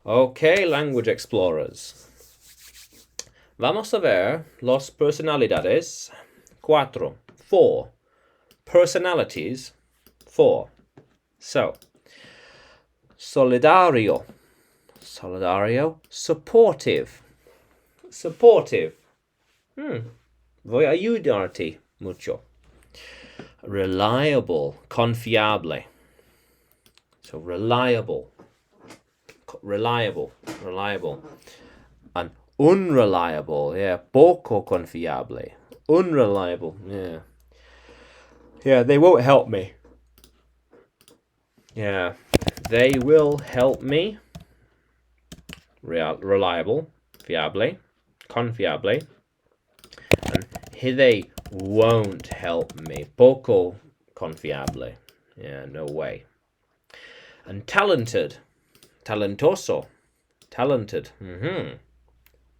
Okay, language explorers. Vamos a ver las personalidades. 4. Personalities. 4. So, solidario. Supportive. Voy a ayudarte mucho. Reliable. Confiable. So, reliable. And unreliable, poco confiable. Unreliable, they won't help me. They will help me. Reliable, fiable, confiable. And they won't help me. Poco confiable. No way. And talented. Talentoso. Talented.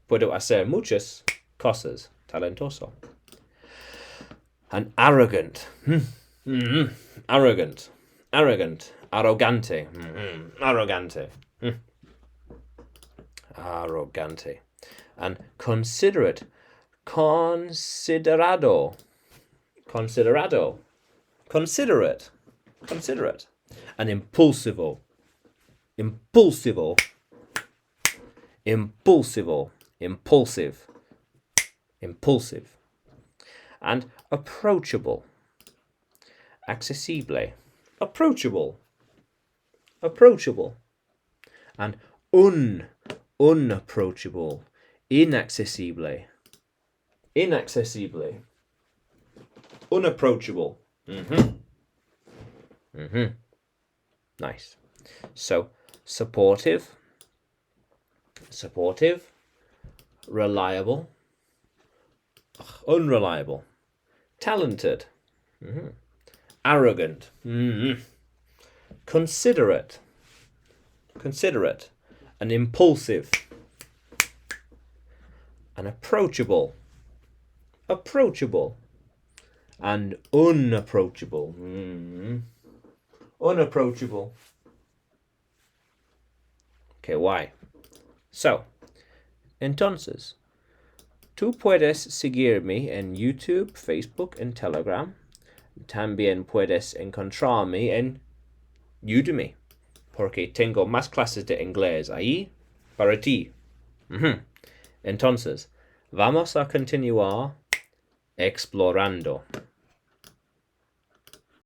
Puedo hacer muchas cosas. Talentoso. And arrogant. Arrogant. Arrogante. Arrogante. And considerate. Considerado. Considerate. And impulsive. Impulsive. And approachable. Accessible. Approachable. And unapproachable. Inaccessible. Unapproachable. Nice. So, supportive, reliable, unreliable, talented, arrogant, considerate, and impulsive, and approachable, and unapproachable. Unapproachable. Okay, why? So, entonces, tú puedes seguirme en YouTube, Facebook, and Telegram. También puedes encontrarme en Udemy, porque tengo más clases de inglés ahí para ti. Entonces, vamos a continuar explorando.